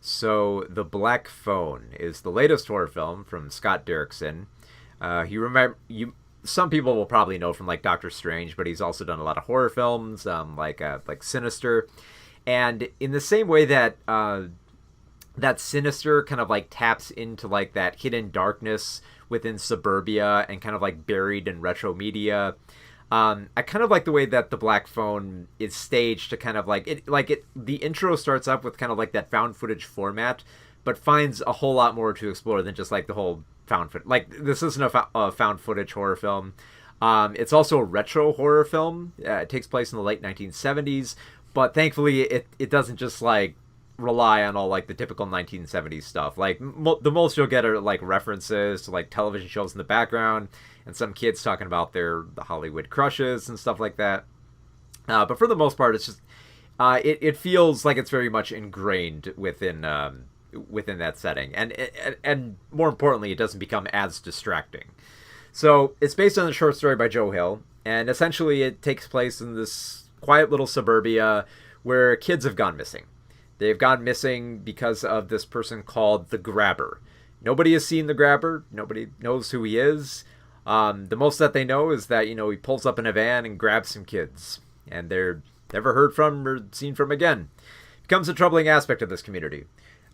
So, The Black Phone is the latest horror film from Scott Derrickson. You remember you. Some people will probably know from like Doctor Strange, but he's also done a lot of horror films, like Sinister. And in the same way that that Sinister kind of like taps into like that hidden darkness within suburbia and kind of like buried in retro media. I kind of like the way that the Black Phone is staged to kind of like it. The intro starts up with kind of like that found footage format, but finds a whole lot more to explore than just like the whole found footage. Like this isn't a found footage horror film. It's also a retro horror film. It takes place in the late 1970s, but thankfully it doesn't just like rely on all like the typical 1970s stuff. Like the most you'll get are like references to like television shows in the background and some kids talking about the Hollywood crushes and stuff like that. But for the most part, it's just it feels like it's very much ingrained within that setting, and more importantly, it doesn't become as distracting. So it's based on a short story by Joe Hill, and essentially it takes place in this quiet little suburbia where kids have gone missing. They've gone missing because of this person called the Grabber. Nobody has seen the Grabber. Nobody knows who he is. The most that they know is that, he pulls up in a van and grabs some kids. And they're never heard from or seen from again. It becomes a troubling aspect of this community.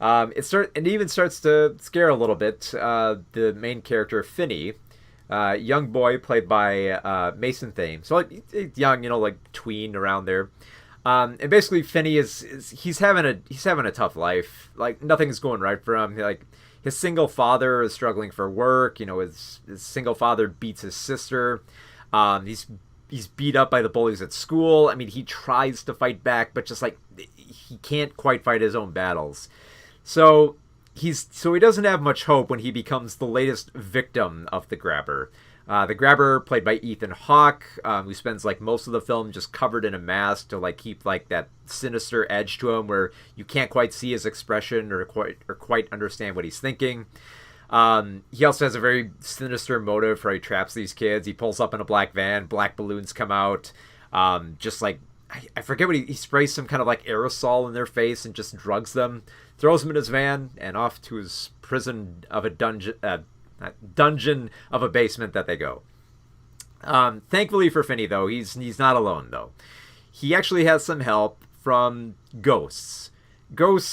It even starts to scare a little bit the main character, Finney, young boy played by Mason Thames. So like, young, like tween around there. And basically, Finney he's having a tough life. Like nothing's going right for him. Like his single father is struggling for work. His single father beats his sister. He's beat up by the bullies at school. I mean, he tries to fight back, but just like he can't quite fight his own battles. So he doesn't have much hope when he becomes the latest victim of the Grabber. The Grabber, played by Ethan Hawke, who spends like most of the film just covered in a mask to like keep like that sinister edge to him, where you can't quite see his expression or quite understand what he's thinking. He also has a very sinister motive for how he traps these kids. He pulls up in a black van, black balloons come out, just like I forget what he sprays some kind of like aerosol in their face and just drugs them, throws them in his van, and off to his prison of a dungeon of a basement that they go. Thankfully for Finney, though, he's not alone, though. He actually has some help from ghosts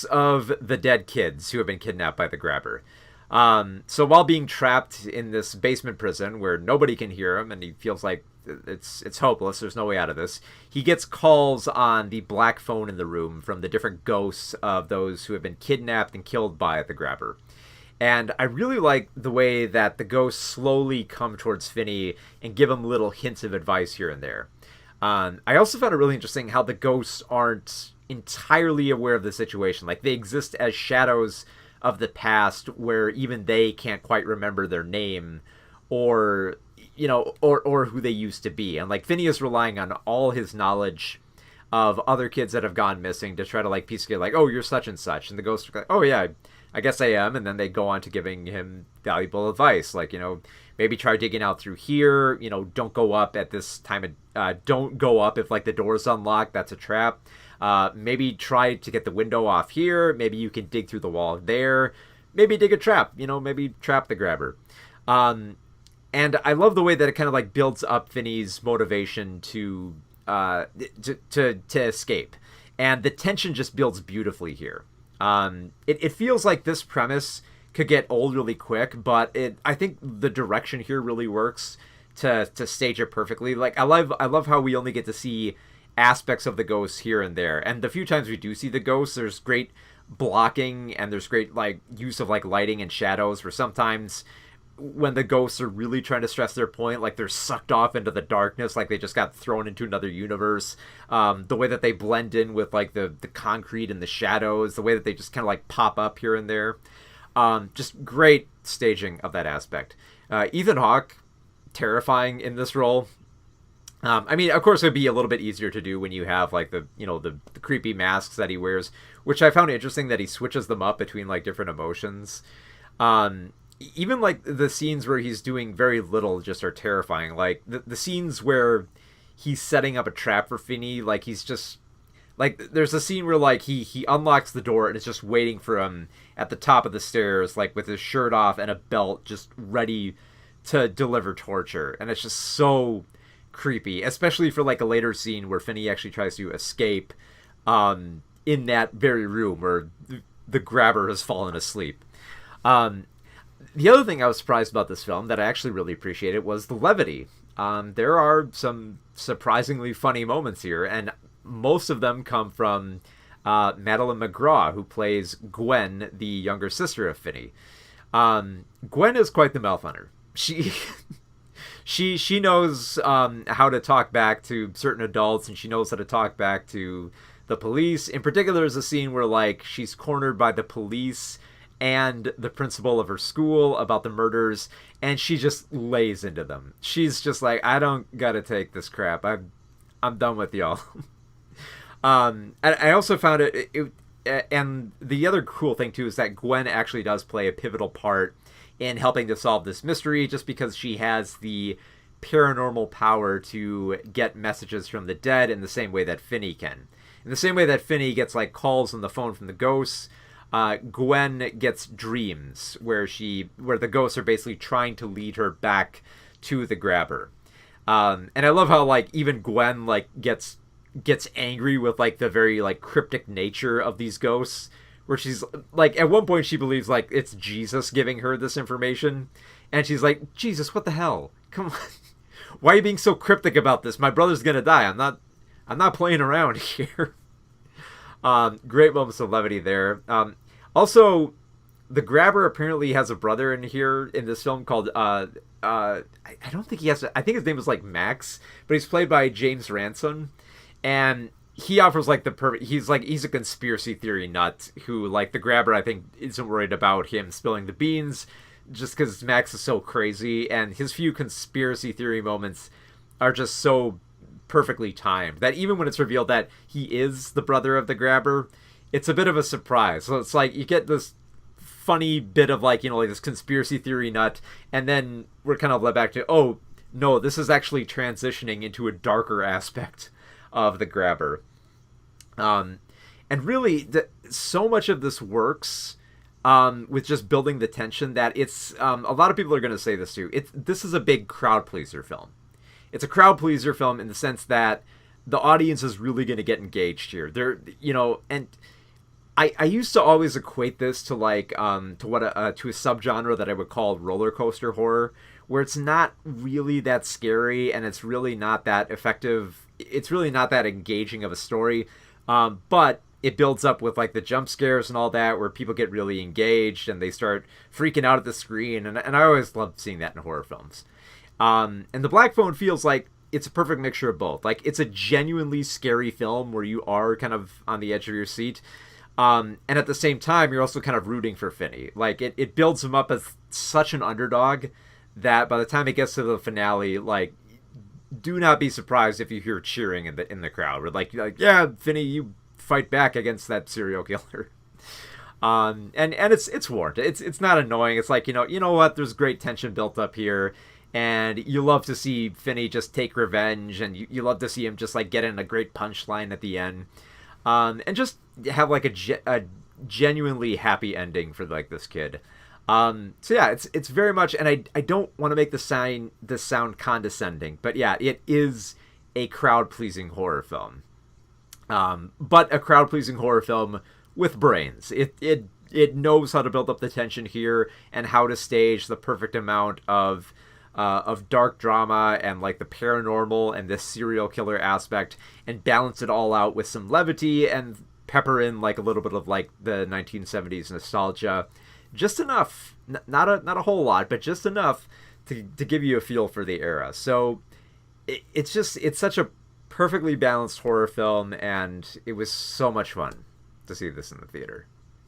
of the dead kids who have been kidnapped by the Grabber. So while being trapped in this basement prison where nobody can hear him and he feels like it's hopeless, there's no way out of this, he gets calls on the black phone in the room from the different ghosts of those who have been kidnapped and killed by the Grabber. And I really like the way that the ghosts slowly come towards Finney and give him little hints of advice here and there. I also found it really interesting how the ghosts aren't entirely aware of the situation. Like, they exist as shadows of the past where even they can't quite remember their name or who they used to be. And like Finney is relying on all his knowledge of other kids that have gone missing to try to like piece together, like, oh, you're such and such. And the ghosts are like, oh yeah, I guess I am. And then they go on to giving him valuable advice, like, maybe try digging out through here, don't go up at this time don't go up if like the door's unlocked, that's a trap. Maybe try to get the window off here, maybe you can dig through the wall there, maybe dig a trap, maybe trap the Grabber. And I love the way that it kind of like builds up Finney's motivation to escape, and the tension just builds beautifully here. It feels like this premise could get old really quick, but I think the direction here really works to stage it perfectly. Like I love how we only get to see aspects of the ghosts here and there, and the few times we do see the ghosts, there's great blocking and there's great like use of like lighting and shadows, where sometimes when the ghosts are really trying to stress their point, like they're sucked off into the darkness, like they just got thrown into another universe. The way that they blend in with like the concrete and the shadows, the way that they just kind of like pop up here and there. Just great staging of that aspect. Ethan Hawke, terrifying in this role. I mean, of course, it'd be a little bit easier to do when you have like the creepy masks that he wears, which I found interesting that he switches them up between like different emotions. Even like the scenes where he's doing very little just are terrifying. Like the scenes where he's setting up a trap for Finney, like he's just Like there's a scene where like he unlocks the door and is just waiting for him at the top of the stairs, like with his shirt off and a belt, just ready to deliver torture, and it's just so creepy, especially for like a later scene where Finney actually tries to escape in that very room where the grabber has fallen asleep. The other thing I was surprised about this film that I actually really appreciated was the levity. There are some surprisingly funny moments here, and most of them come from Madeline McGraw, who plays Gwen, the younger sister of Finney. Gwen is quite the mouth hunter. She knows how to talk back to certain adults, and she knows how to talk back to the police. In particular, there's a scene where like she's cornered by the police and the principal of her school about the murders, and she just lays into them. She's just like, I don't gotta take this crap. I'm done with y'all. And I also found and the other cool thing too is that Gwen actually does play a pivotal part in helping to solve this mystery, just because she has the paranormal power to get messages from the dead in the same way that Finney can. In the same way that Finney gets like calls on the phone from the ghosts, Gwen gets dreams where the ghosts are basically trying to lead her back to the grabber. And I love how like even Gwen like gets angry with like the very like cryptic nature of these ghosts, where she's like, at one point she believes like it's Jesus giving her this information, and she's like, Jesus, what the hell? Come on. Why are you being so cryptic about this? My brother's gonna die. I'm not playing around here. Great moments of levity there. Also, the grabber apparently has a brother in this film called I don't think he has. I think his name is like Max, but he's played by James Ransom, and he offers like the perfect. He's a conspiracy theory nut who, like, the grabber, I think, isn't worried about him spilling the beans, just because Max is so crazy, and his few conspiracy theory moments are just so perfectly timed that even when it's revealed that he is the brother of the grabber, it's a bit of a surprise. So it's like you get this funny bit of like, like this conspiracy theory nut, and then we're kind of led back to, oh no, this is actually transitioning into a darker aspect of the grabber. And really, so much of this works with just building the tension that it's a lot of people are going to say this too. This is a big crowd pleaser film. It's a crowd pleaser film in the sense that the audience is really going to get engaged here. And I used to always equate this to like to a subgenre that I would call roller coaster horror, where it's not really that scary and it's really not that effective. It's really not that engaging of a story, but it builds up with like the jump scares and all that, where people get really engaged and they start freaking out at the screen, and I always love seeing that in horror films. And The Black Phone feels like it's a perfect mixture of both. Like, it's a genuinely scary film where you are kind of on the edge of your seat, and at the same time you're also kind of rooting for Finney. Like, it builds him up as such an underdog that by the time it gets to the finale, like, do not be surprised if you hear cheering in the crowd. We're like, yeah, Finney, you fight back against that serial killer. And it's warranted. It's not annoying. It's like, you know what? There's great tension built up here, and you love to see Finney just take revenge, and you love to see him just like get in a great punchline at the end, and just have like a genuinely happy ending for like this kid. So yeah, it's very much, and I don't want to make this sound condescending, but yeah, it is a crowd-pleasing horror film. But a crowd-pleasing horror film with brains. It knows how to build up the tension here and how to stage the perfect amount of dark drama and like the paranormal and this serial killer aspect, and balance it all out with some levity and pepper in like a little bit of like the 1970s nostalgia. Just enough, not a whole lot, but just enough to give you a feel for the era. So it's such a perfectly balanced horror film, and it was so much fun to see this in the theater.